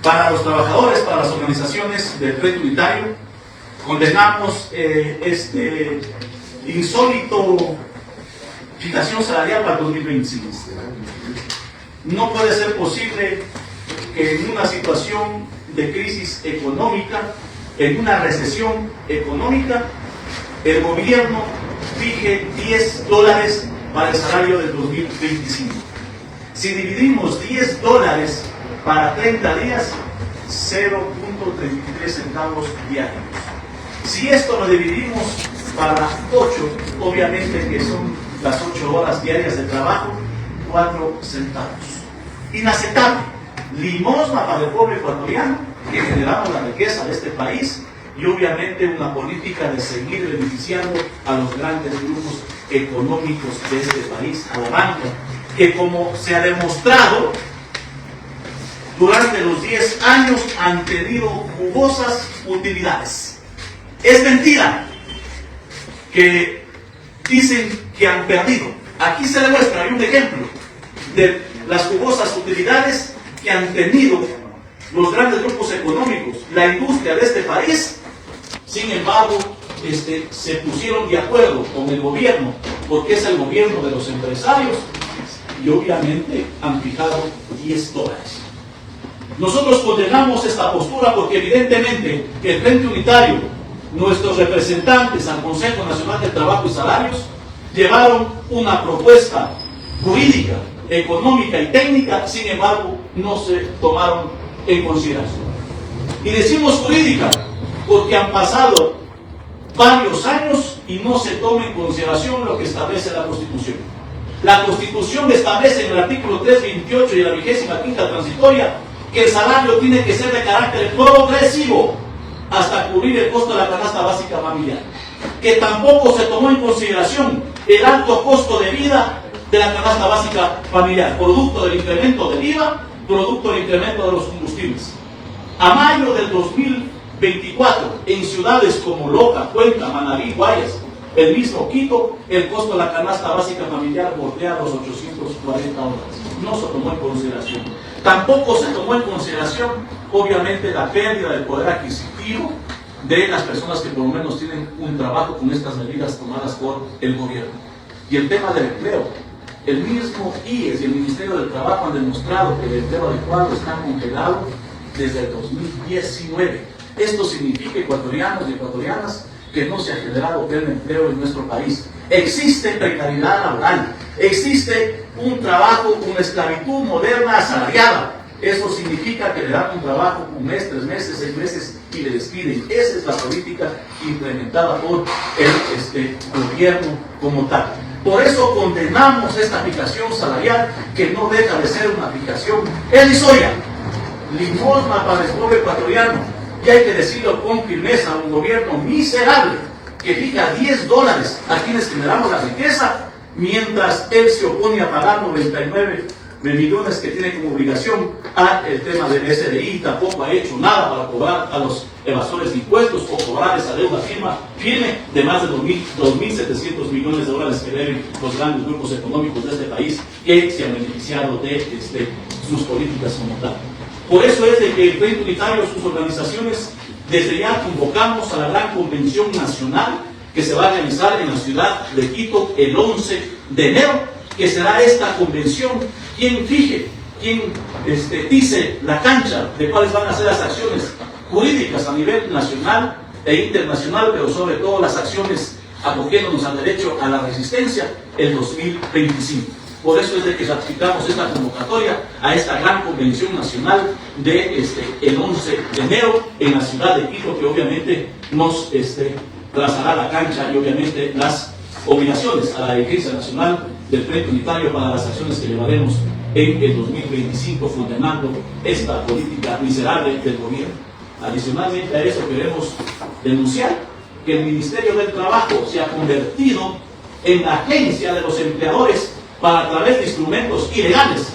Para los trabajadores, para las organizaciones del Frente Unitario, condenamos este insólito fijación salarial para el 2025. No puede ser posible que en una situación de crisis económica, en una recesión económica, el gobierno fije $10 para el salario del 2025. Si dividimos $10 para 30 días, 0.33 centavos diarios. Si esto lo dividimos para 8, obviamente que son las 8 horas diarias de trabajo, 4 centavos. Inaceptable. Limosna para el pueblo ecuatoriano, que generamos la riqueza de este país, y obviamente una política de seguir beneficiando a los grandes grupos económicos de este país, a la banca, que como se ha demostrado, durante los 10 años han tenido jugosas utilidades. Es mentira que dicen que han perdido. Aquí se demuestra, hay un ejemplo de las jugosas utilidades que han tenido los grandes grupos económicos, la industria de este país. Sin embargo, se pusieron de acuerdo con el gobierno, porque es el gobierno de los empresarios, y obviamente han fijado $10. Nosotros condenamos esta postura porque evidentemente el Frente Unitario, nuestros representantes al Consejo Nacional del Trabajo y Salarios, llevaron una propuesta jurídica, económica y técnica, sin embargo no se tomaron en consideración. Y decimos jurídica porque han pasado varios años y no se toma en consideración lo que establece la Constitución. La Constitución establece en el artículo 328 y la 25ª transitoria que el salario tiene que ser de carácter progresivo hasta cubrir el costo de la canasta básica familiar. Que tampoco se tomó en consideración el alto costo de vida de la canasta básica familiar, producto del incremento del IVA, producto del incremento de los combustibles. A mayo del 2024, en ciudades como Loja, Cuenca, Manabí, Guayas, el mismo Quito, el costo de la canasta básica familiar bordea los 840 dólares. No se tomó en consideración. Tampoco se tomó en consideración, obviamente, la pérdida del poder adquisitivo de las personas que por lo menos tienen un trabajo con estas medidas tomadas por el gobierno. Y el tema del empleo. El mismo IES y el Ministerio del Trabajo han demostrado que el empleo adecuado está congelado desde el 2019. Esto significa, ecuatorianos y ecuatorianas, que no se ha generado pleno empleo en nuestro país. Existe precariedad laboral, existe un trabajo, una esclavitud moderna asalariada. Eso significa que le dan un trabajo un mes, 3 meses, 6 meses y le despiden. Esa es la política implementada por el gobierno como tal. Por eso condenamos esta fijación salarial, que no deja de ser una fijación irrisoria, limosna para el pueblo ecuatoriano. Y hay que decirlo con firmeza, un gobierno miserable que fija $10 a quienes generamos la riqueza, mientras él se opone a pagar 99 millones que tiene como obligación al tema del SDI. Tampoco ha hecho nada para cobrar a los evasores de impuestos o cobrar esa deuda firme de más de 2.700 millones de dólares que deben los grandes grupos económicos de este país, que se han beneficiado de sus políticas como tal. Por eso es de que el Frente Unitario, sus organizaciones, desde ya convocamos a la gran convención nacional que se va a realizar en la ciudad de Quito el 11 de enero, que será esta convención quien fije, quien dice la cancha de cuáles van a ser las acciones jurídicas a nivel nacional e internacional, pero sobre todo las acciones acogiéndonos al derecho a la resistencia el 2025. Por eso es de que ratificamos esta convocatoria a esta gran convención nacional de el 11 de enero en la ciudad de Quito, que obviamente nos trazará la cancha y obviamente las obligaciones a la dirigencia nacional del Frente Unitario para las acciones que llevaremos en el 2025, funcionando esta política miserable del gobierno. Adicionalmente a eso queremos denunciar que el Ministerio del Trabajo se ha convertido en la agencia de los empleadores para, a través de instrumentos ilegales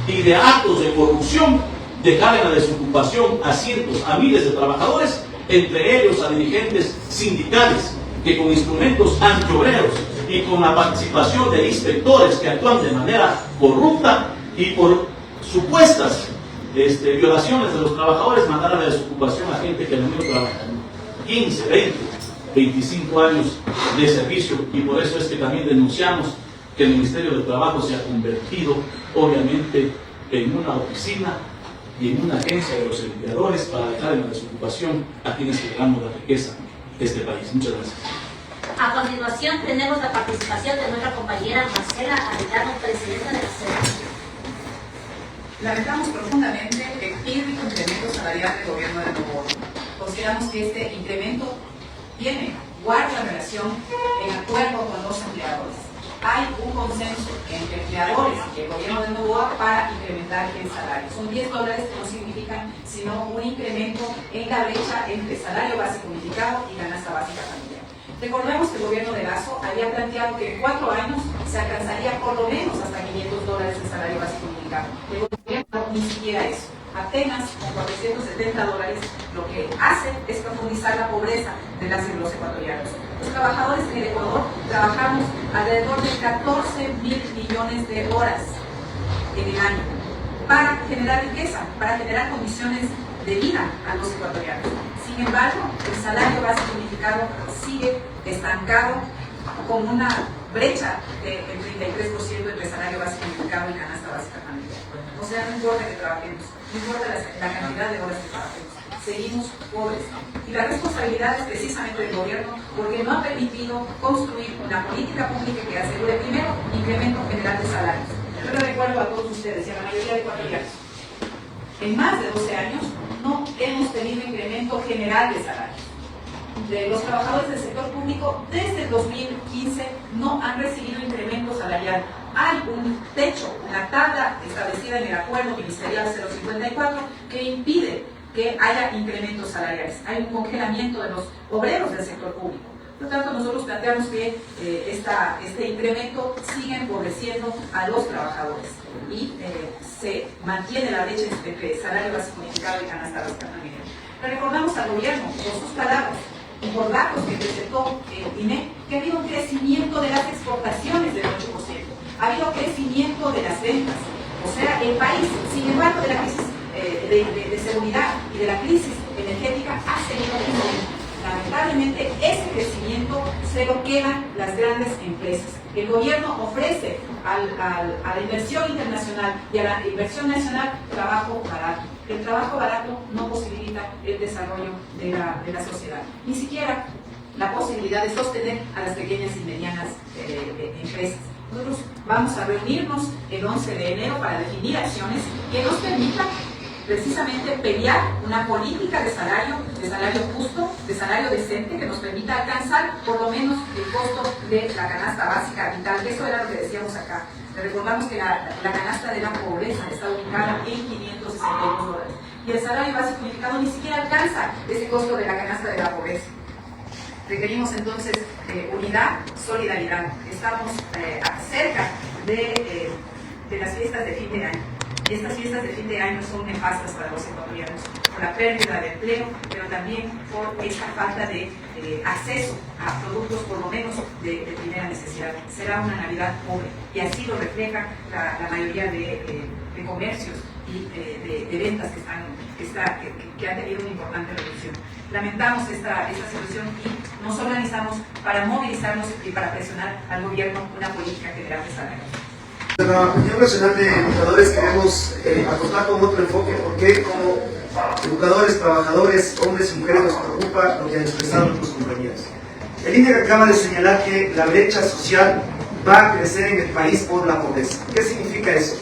y de actos de corrupción, dejar en la desocupación a cientos, a miles de trabajadores, entre ellos a dirigentes sindicales que con instrumentos antiobreros y con la participación de inspectores que actúan de manera corrupta y por supuestas violaciones de los trabajadores, mandar a la desocupación a gente que al menos trabaja 15, 20, 25 años de servicio, y por eso es que también denunciamos que el Ministerio de Trabajo se ha convertido obviamente en una oficina y en una agencia de los empleadores para dejar en la desocupación a quienes generamos la riqueza de este país. Muchas gracias. A continuación tenemos la participación de nuestra compañera Marcela Arellano, presidenta de la CEDA. Lamentamos profundamente el firme incremento salarial del gobierno de Novoa. Consideramos que este incremento guarda relación en acuerdo con los empleadores. Hay un consenso entre empleadores y el gobierno de Novoa para incrementar el salario. Son $10 que no significan sino un incremento en la brecha entre salario básico unificado y canasta básica familiar. Recordemos que el gobierno de Lasso había planteado que en 4 años se alcanzaría por lo menos hasta $500 el salario básico unificado. El gobierno ni siquiera eso. Apenas con $470 lo que hace es profundizar la pobreza de las y los ecuatorianos. Los trabajadores en el Ecuador trabajamos alrededor de 14.000 millones de horas en el año para generar riqueza, para generar condiciones de vida a los ecuatorianos. Sin embargo, el salario básico unificado sigue estancado con una brecha del 33% entre salario básico unificado y canasta básica familiar. O sea, no importa que trabajemos, no importa la cantidad de horas que trabajemos, seguimos pobres. Y la responsabilidad es precisamente del gobierno, porque no ha permitido construir una política pública que asegure primero incremento general de salarios. Yo le recuerdo a todos ustedes y a la mayoría de ecuatorianos, en más de 12 años no hemos tenido incremento general de salarios. De los trabajadores del sector público desde el 2015 no han recibido incremento salarial. Hay un techo, una tabla establecida en el acuerdo ministerial 054 que impide que haya incrementos salariales. Hay un congelamiento de los obreros del sector público. Por lo tanto, nosotros planteamos que este incremento sigue empobreciendo a los trabajadores y se mantiene la brecha entre salario básico unificado y canasta básica familiar. Le recordamos al gobierno, por sus palabras y por datos que presentó el INE, que ha habido un crecimiento de las exportaciones del 8%, ha habido crecimiento de las ventas. O sea, el país, sin embargo, de la crisis de seguridad y de la crisis energética, ha seguido creciendo. Lamentablemente, ese crecimiento se lo quedan las grandes empresas. El gobierno ofrece a la inversión internacional y a la inversión nacional trabajo barato. El trabajo barato no posibilita el desarrollo de la sociedad, ni siquiera la posibilidad de sostener a las pequeñas y medianas empresas. Nosotros vamos a reunirnos el 11 de enero para definir acciones que nos permitan precisamente pelear una política de salario justo, de salario decente, que nos permita alcanzar por lo menos el costo de la canasta básica vital. Eso era lo que decíamos acá. Le recordamos que la canasta de la pobreza está ubicada en $562 y el salario básico unificado ni siquiera alcanza ese costo de la canasta de la pobreza. Requerimos entonces unidad, solidaridad. Estamos cerca de las fiestas de fin de año. Y estas fiestas de fin de año son nefastas para los ecuatorianos, por la pérdida de empleo, pero también por esta falta de acceso a productos por lo menos de primera necesidad. Será una Navidad pobre y así lo refleja la mayoría de comercios y de ventas que han tenido una importante reducción. Lamentamos esta situación y nos organizamos para movilizarnos y para presionar al gobierno una política general de salario. En la Unión Nacional de Educadores queremos apostar con otro enfoque, porque como educadores, trabajadores, hombres y mujeres nos preocupa lo que han expresado nuestros compañeros. El INDEC acaba de señalar que la brecha social va a crecer en el país por la pobreza. ¿Qué significa eso?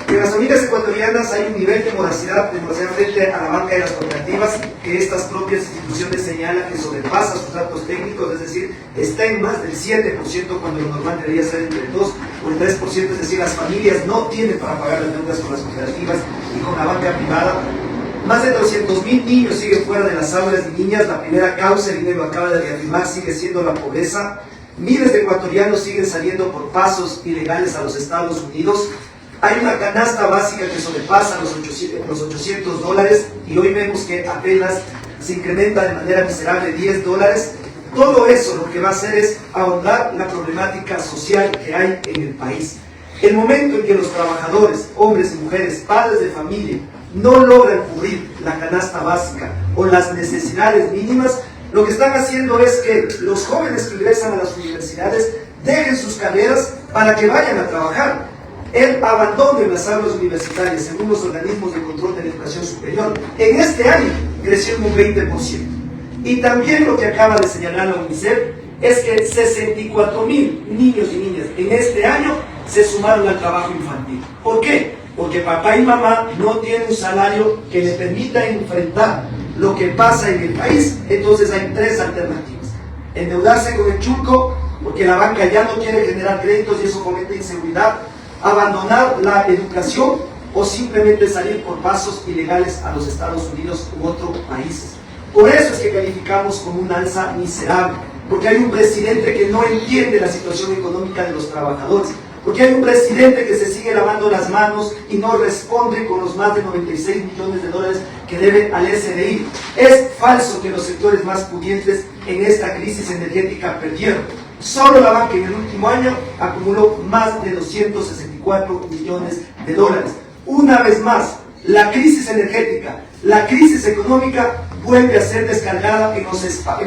Que en las familias ecuatorianas hay un nivel de morosidad frente a la banca de las cooperativas que estas propias instituciones señalan que sobrepasa sus datos técnicos, es decir, está en más del 7% cuando lo normal debería ser entre el 2 o el 3%, es decir, las familias no tienen para pagar las deudas con las cooperativas y con la banca privada. Más de 200.000 niños siguen fuera de las aulas y niñas. La primera causa, el INE lo acaba de reafirmar, sigue siendo la pobreza. Miles de ecuatorianos siguen saliendo por pasos ilegales a los Estados Unidos. Hay una canasta básica que sobrepasa los $800 y hoy vemos que apenas se incrementa de manera miserable $10. Todo eso lo que va a hacer es ahondar la problemática social que hay en el país. El momento en que los trabajadores, hombres y mujeres, padres de familia, no logran cubrir la canasta básica o las necesidades mínimas, lo que están haciendo es que los jóvenes que ingresan a las universidades dejen sus carreras para que vayan a trabajar. El abandono en las aulas universitarias, según los organismos de control de la educación superior, en este año creció en un 20%. Y también lo que acaba de señalar la UNICEF es que 64,000 niños y niñas en este año se sumaron al trabajo infantil. ¿Por qué? Porque papá y mamá no tienen un salario que les permita enfrentar lo que pasa en el país. Entonces hay tres alternativas: endeudarse con el chulco, porque la banca ya no quiere generar créditos y eso fomenta inseguridad; abandonar la educación, o simplemente salir por pasos ilegales a los Estados Unidos u otros países. Por eso es que calificamos como un alza miserable, porque hay un presidente que no entiende la situación económica de los trabajadores, porque hay un presidente que se sigue lavando las manos y no responde con los más de 96 millones de dólares que debe al SDI. Es falso que los sectores más pudientes en esta crisis energética perdieron. Solo la banca en el último año acumuló más de 264 millones de dólares. Una vez más, la crisis energética, la crisis económica vuelve a ser descargada en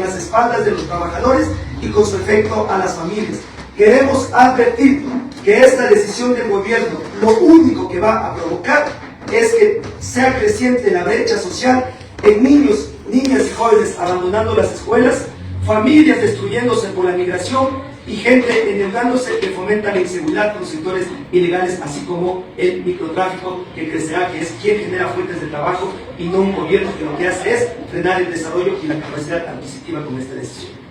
las espaldas de los trabajadores y con su efecto a las familias. Queremos advertir que esta decisión del gobierno lo único que va a provocar es que sea creciente la brecha social en niños, niñas y jóvenes abandonando las escuelas, familias destruyéndose por la migración y gente endeudándose que fomenta la inseguridad con los sectores ilegales, así como el microtráfico que crecerá, que es quien genera fuentes de trabajo y no un gobierno que lo que hace es frenar el desarrollo y la capacidad adquisitiva con esta decisión.